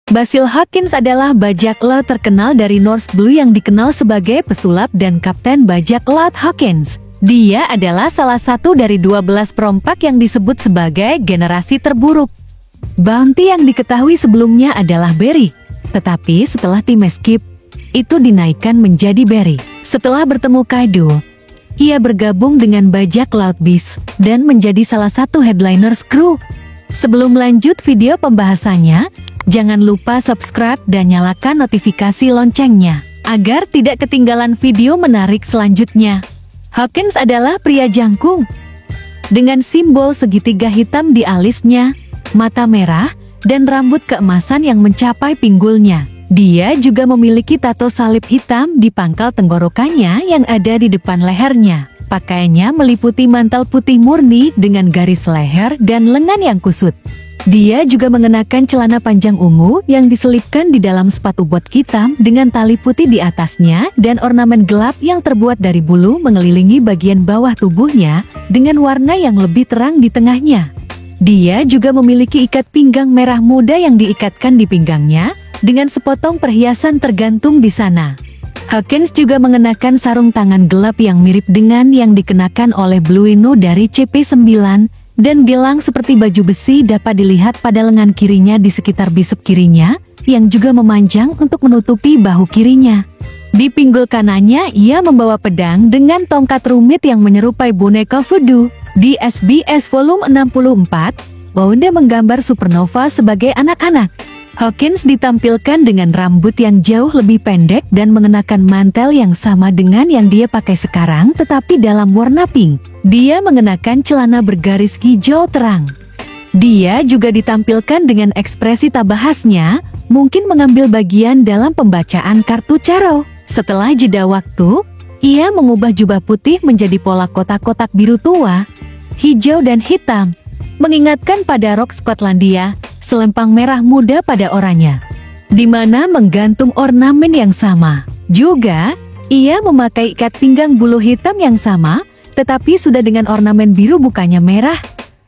Basil Hawkins adalah bajak laut terkenal dari North Blue yang dikenal sebagai pesulap dan kapten bajak laut Hawkins. Dia adalah salah satu dari 12 perompak yang disebut sebagai generasi terburuk. Bounty yang diketahui sebelumnya adalah Barry, tetapi setelah tim Escape, itu dinaikkan menjadi Barry. Setelah bertemu Kaido, ia bergabung dengan bajak laut Beast dan menjadi salah satu headliners kru. Sebelum lanjut video pembahasannya, jangan lupa subscribe dan nyalakan notifikasi loncengnya, agar tidak ketinggalan video menarik selanjutnya. Hawkins adalah pria jangkung, dengan simbol segitiga hitam di alisnya, mata merah, dan rambut keemasan yang mencapai pinggulnya. Dia juga memiliki tato salib hitam di pangkal tenggorokannya yang ada di depan lehernya. Pakaiannya meliputi mantel putih murni dengan garis leher dan lengan yang kusut. Dia juga mengenakan celana panjang ungu yang diselipkan di dalam sepatu bot hitam dengan tali putih di atasnya dan ornamen gelap yang terbuat dari bulu mengelilingi bagian bawah tubuhnya dengan warna yang lebih terang di tengahnya. Dia juga memiliki ikat pinggang merah muda yang diikatkan di pinggangnya dengan sepotong perhiasan tergantung di sana. Hawkins juga mengenakan sarung tangan gelap yang mirip dengan yang dikenakan oleh Blueno dari CP9, dan gelang seperti baju besi dapat dilihat pada lengan kirinya di sekitar bisep kirinya, yang juga memanjang untuk menutupi bahu kirinya. Di pinggul kanannya ia membawa pedang dengan tongkat rumit yang menyerupai boneka voodoo. Di SBS volume 64, Oda menggambar Supernova sebagai anak-anak. Hawkins ditampilkan dengan rambut yang jauh lebih pendek dan mengenakan mantel yang sama dengan yang dia pakai sekarang tetapi dalam warna pink. Dia mengenakan celana bergaris hijau terang. Dia juga ditampilkan dengan ekspresi tak bahasnya, mungkin mengambil bagian dalam pembacaan kartu Charo. Setelah jeda waktu, ia mengubah jubah putih menjadi pola kotak-kotak biru tua, hijau dan hitam, mengingatkan pada rok Skotlandia, selempang merah muda pada oranye, di mana menggantung ornamen yang sama. Juga, ia memakai ikat pinggang bulu hitam yang sama, tetapi sudah dengan ornamen biru bukannya merah,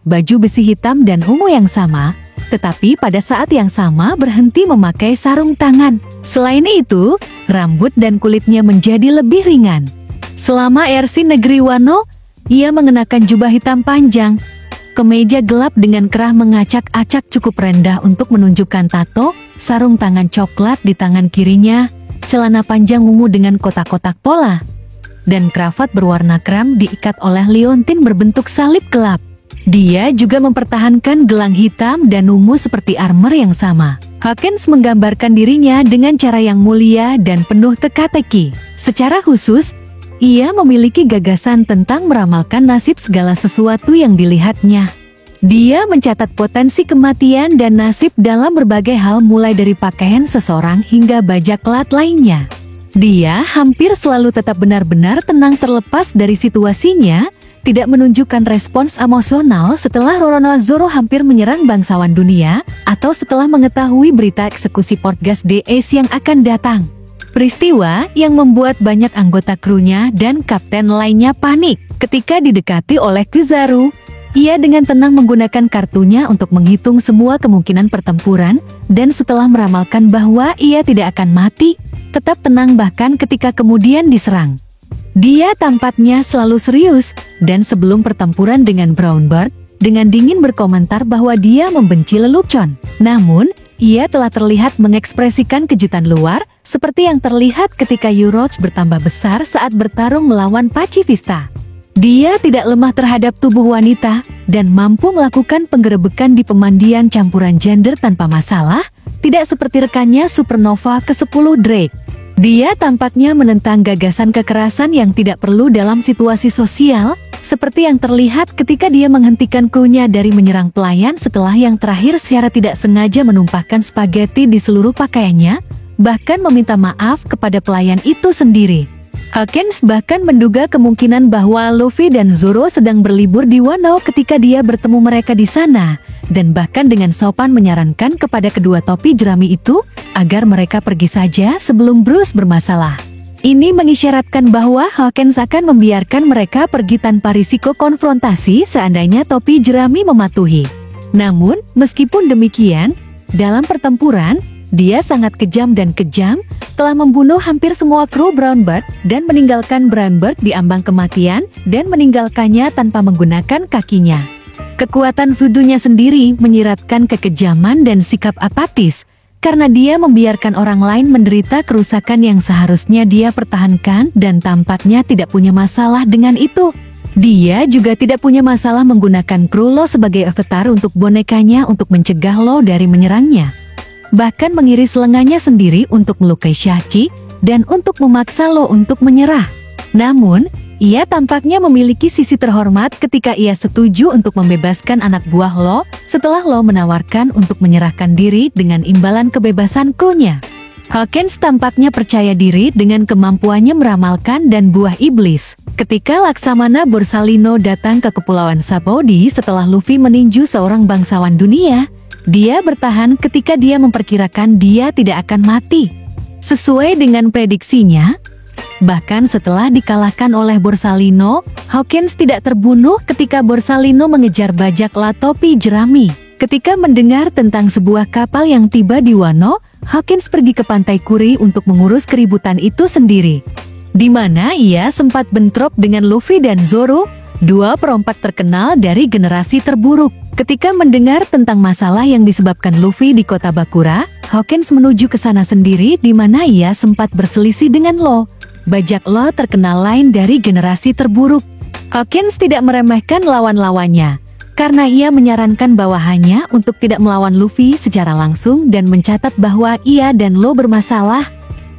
baju besi hitam dan ungu yang sama, tetapi pada saat yang sama berhenti memakai sarung tangan. Selain itu, rambut dan kulitnya menjadi lebih ringan. Selama RC Negeri Wano, ia mengenakan jubah hitam panjang, kemeja gelap dengan kerah mengacak-acak cukup rendah untuk menunjukkan tato, sarung tangan coklat di tangan kirinya, celana panjang ungu dengan kotak-kotak pola, dan kravat berwarna krem diikat oleh liontin berbentuk salib gelap. Dia juga mempertahankan gelang hitam dan ungu seperti armor yang sama. Hawkins menggambarkan dirinya dengan cara yang mulia dan penuh teka-teki. Secara khusus, ia memiliki gagasan tentang meramalkan nasib segala sesuatu yang dilihatnya. Dia mencatat potensi kematian dan nasib dalam berbagai hal mulai dari pakaian seseorang hingga bajak laut lainnya. Dia hampir selalu tetap benar-benar tenang terlepas dari situasinya, tidak menunjukkan respons emosional setelah Roronoa Zoro hampir menyerang bangsawan dunia, atau setelah mengetahui berita eksekusi Portgas DS yang akan datang. Peristiwa yang membuat banyak anggota krunya dan kapten lainnya panik. Ketika didekati oleh Kizaru, ia dengan tenang menggunakan kartunya untuk menghitung semua kemungkinan pertempuran, dan setelah meramalkan bahwa ia tidak akan mati, tetap tenang bahkan ketika kemudian diserang. Dia tampaknya selalu serius, dan sebelum pertempuran dengan Brownbird, dengan dingin berkomentar bahwa dia membenci lelucon. Namun, ia telah terlihat mengekspresikan kejutan luar, seperti yang terlihat ketika Uroch bertambah besar saat bertarung melawan Pacifista. Dia tidak lemah terhadap tubuh wanita, dan mampu melakukan penggerebekan di pemandian campuran gender tanpa masalah, tidak seperti rekannya Supernova ke-10 Drake. Dia tampaknya menentang gagasan kekerasan yang tidak perlu dalam situasi sosial, seperti yang terlihat ketika dia menghentikan krunya dari menyerang pelayan setelah yang terakhir secara tidak sengaja menumpahkan spaghetti di seluruh pakaiannya, bahkan meminta maaf kepada pelayan itu sendiri. Hawkins bahkan menduga kemungkinan bahwa Luffy dan Zoro sedang berlibur di Wano ketika dia bertemu mereka di sana, dan bahkan dengan sopan menyarankan kepada kedua topi jerami itu agar mereka pergi saja sebelum Bruce bermasalah. Ini mengisyaratkan bahwa Hawkins akan membiarkan mereka pergi tanpa risiko konfrontasi seandainya topi jerami mematuhi. Namun, meskipun demikian, dalam pertempuran, Dia sangat kejam dan kejam, telah membunuh hampir semua kru Brownbird dan meninggalkan Brownbird di ambang kematian dan meninggalkannya tanpa menggunakan kakinya. Kekuatan voodoo-nya sendiri menyiratkan kekejaman dan sikap apatis, karena dia membiarkan orang lain menderita kerusakan yang seharusnya dia pertahankan dan tampaknya tidak punya masalah dengan itu. Dia juga tidak punya masalah menggunakan kru Lo sebagai avatar untuk bonekanya untuk mencegah Lo dari menyerangnya. Bahkan mengiris lengannya sendiri untuk melukai Shaki dan untuk memaksa Lo untuk menyerah. Namun, ia tampaknya memiliki sisi terhormat ketika ia setuju untuk membebaskan anak buah Lo setelah Lo menawarkan untuk menyerahkan diri dengan imbalan kebebasan krunya. Hawkins tampaknya percaya diri dengan kemampuannya meramalkan dan buah iblis. Ketika Laksamana Borsalino datang ke Kepulauan Sabaody setelah Luffy meninju seorang bangsawan dunia, dia bertahan ketika dia memperkirakan dia tidak akan mati. Sesuai dengan prediksinya, bahkan setelah dikalahkan oleh Borsalino, Hawkins tidak terbunuh ketika Borsalino mengejar bajak laut topi jerami. Ketika mendengar tentang sebuah kapal yang tiba di Wano, Hawkins pergi ke pantai Kuri untuk mengurus keributan itu sendiri, di mana ia sempat bentrok dengan Luffy dan Zoro, dua perompak terkenal dari generasi terburuk. Ketika mendengar tentang masalah yang disebabkan Luffy di kota Bakura, Hawkins menuju ke sana sendiri di mana ia sempat berselisih dengan Lo, bajak laut terkenal lain dari generasi terburuk. Hawkins tidak meremehkan lawan-lawannya, karena ia menyarankan bawahannya untuk tidak melawan Luffy secara langsung dan mencatat bahwa ia dan Lo bermasalah,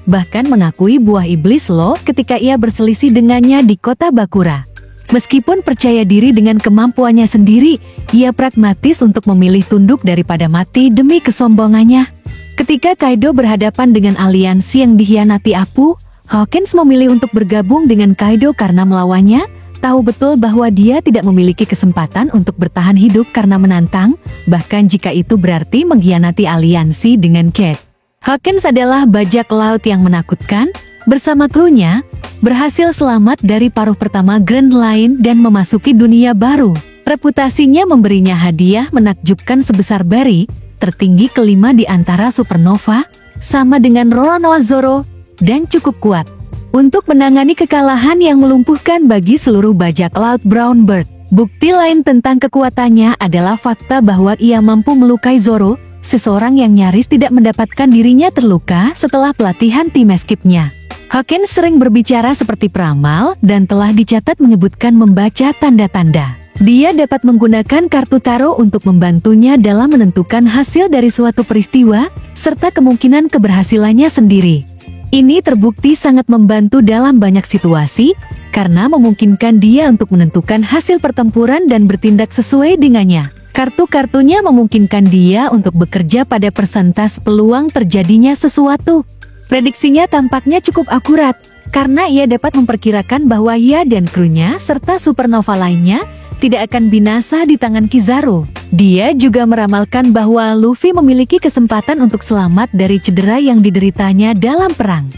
bahkan mengakui buah iblis Lo ketika ia berselisih dengannya di kota Bakura. Meskipun percaya diri dengan kemampuannya sendiri, ia pragmatis untuk memilih tunduk daripada mati demi kesombongannya. Ketika Kaido berhadapan dengan aliansi yang dikhianati Apu, Hawkins memilih untuk bergabung dengan Kaido karena melawannya, tahu betul bahwa dia tidak memiliki kesempatan untuk bertahan hidup karena menantang, bahkan jika itu berarti mengkhianati aliansi dengan Cat. Hawkins adalah bajak laut yang menakutkan, bersama krunya, berhasil selamat dari paruh pertama Grand Line dan memasuki dunia baru. Reputasinya memberinya hadiah menakjubkan sebesar Barry, tertinggi kelima di antara supernova, sama dengan Roronoa Zoro, dan cukup kuat untuk menangani kekalahan yang melumpuhkan bagi seluruh bajak laut Brownbird. Bukti lain tentang kekuatannya adalah fakta bahwa ia mampu melukai Zoro, seseorang yang nyaris tidak mendapatkan dirinya terluka setelah pelatihan tim Escape-nya. Hawkins sering berbicara seperti peramal dan telah dicatat menyebutkan membaca tanda-tanda. Dia dapat menggunakan kartu tarot untuk membantunya dalam menentukan hasil dari suatu peristiwa, serta kemungkinan keberhasilannya sendiri. Ini terbukti sangat membantu dalam banyak situasi, karena memungkinkan dia untuk menentukan hasil pertempuran dan bertindak sesuai dengannya. Kartu-kartunya memungkinkan dia untuk bekerja pada persentase peluang terjadinya sesuatu. Prediksinya tampaknya cukup akurat, karena ia dapat memperkirakan bahwa ia dan krunya serta supernova lainnya tidak akan binasa di tangan Kizaru. Dia juga meramalkan bahwa Luffy memiliki kesempatan untuk selamat dari cedera yang dideritanya dalam perang.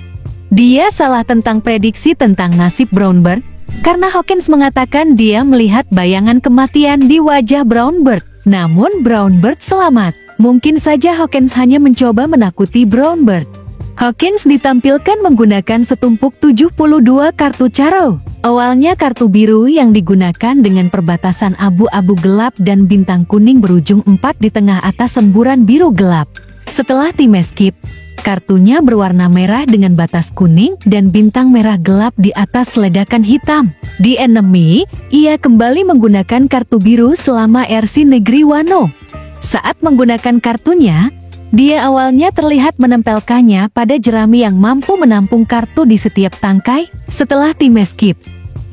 Dia salah tentang prediksi tentang nasib Brownbird, karena Hawkins mengatakan dia melihat bayangan kematian di wajah Brownbird. Namun Brownbird selamat. Mungkin saja Hawkins hanya mencoba menakuti Brownbird. Hawkins ditampilkan menggunakan setumpuk 72 kartu Charo. Awalnya kartu biru yang digunakan dengan perbatasan abu-abu gelap dan bintang kuning berujung 4 di tengah atas semburan biru gelap. Setelah tim Escape, kartunya berwarna merah dengan batas kuning dan bintang merah gelap di atas ledakan hitam. Di Enemy, ia kembali menggunakan kartu biru selama RC Negeri Wano. Saat menggunakan kartunya, dia awalnya terlihat menempelkannya pada jerami yang mampu menampung kartu di setiap tangkai. Setelah tim Escape,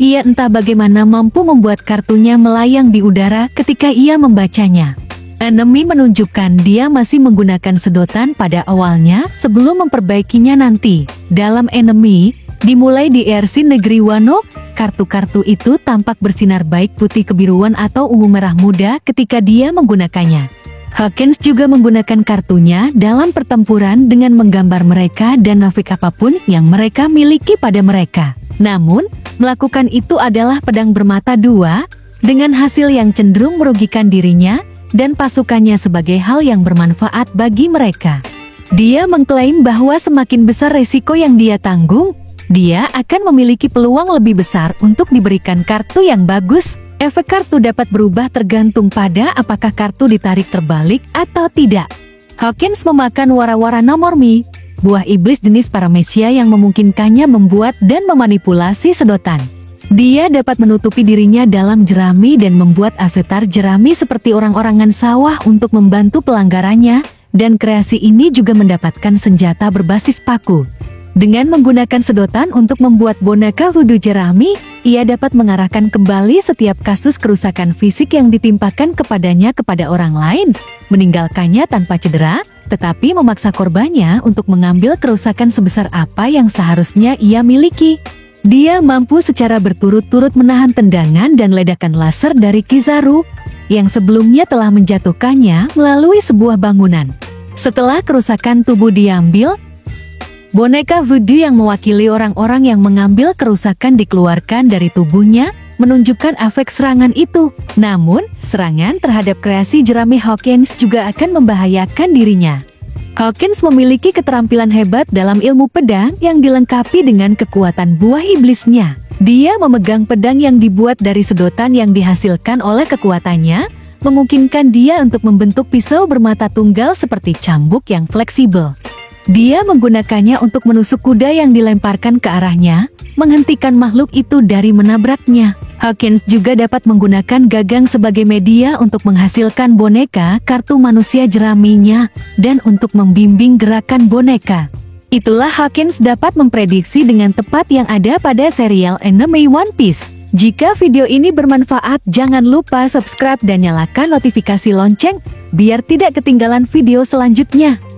ia entah bagaimana mampu membuat kartunya melayang di udara ketika ia membacanya. Enemy menunjukkan dia masih menggunakan sedotan pada awalnya sebelum memperbaikinya nanti. Dalam Enemy, dimulai di RC Negeri Wano, kartu-kartu itu tampak bersinar baik putih kebiruan atau ungu merah muda ketika dia menggunakannya. Hawkins juga menggunakan kartunya dalam pertempuran dengan menggambar mereka dan nafik apapun yang mereka miliki pada mereka. Namun, melakukan itu adalah pedang bermata dua, dengan hasil yang cenderung merugikan dirinya dan pasukannya sebagai hal yang bermanfaat bagi mereka. Dia mengklaim bahwa semakin besar resiko yang dia tanggung, dia akan memiliki peluang lebih besar untuk diberikan kartu yang bagus. Efek kartu dapat berubah tergantung pada apakah kartu ditarik terbalik atau tidak. Hawkins memakan wara-wara nomor Mi, buah iblis jenis paramecia yang memungkinkannya membuat dan memanipulasi sedotan. Dia dapat menutupi dirinya dalam jerami dan membuat avatar jerami seperti orang-orangan sawah untuk membantu pelanggarannya, dan kreasi ini juga mendapatkan senjata berbasis paku. Dengan menggunakan sedotan untuk membuat boneka voodoo jerami, ia dapat mengarahkan kembali setiap kasus kerusakan fisik yang ditimpakan kepadanya kepada orang lain, meninggalkannya tanpa cedera, tetapi memaksa korbannya untuk mengambil kerusakan sebesar apa yang seharusnya ia miliki. Dia mampu secara berturut-turut menahan tendangan dan ledakan laser dari Kizaru, yang sebelumnya telah menjatuhkannya melalui sebuah bangunan. Setelah kerusakan tubuh diambil, boneka voodoo yang mewakili orang-orang yang mengambil kerusakan dikeluarkan dari tubuhnya, menunjukkan efek serangan itu. Namun, serangan terhadap kreasi jerami Hawkins juga akan membahayakan dirinya. Hawkins memiliki keterampilan hebat dalam ilmu pedang yang dilengkapi dengan kekuatan buah iblisnya. Dia memegang pedang yang dibuat dari sedotan yang dihasilkan oleh kekuatannya, memungkinkan dia untuk membentuk pisau bermata tunggal seperti cambuk yang fleksibel. Dia menggunakannya untuk menusuk kuda yang dilemparkan ke arahnya, menghentikan makhluk itu dari menabraknya. Hawkins juga dapat menggunakan gagang sebagai media untuk menghasilkan boneka kartu manusia jeraminya dan untuk membimbing gerakan boneka. Itulah Hawkins dapat memprediksi dengan tepat yang ada pada serial anime One Piece. Jika video ini bermanfaat, jangan lupa subscribe dan nyalakan notifikasi lonceng biar tidak ketinggalan video selanjutnya.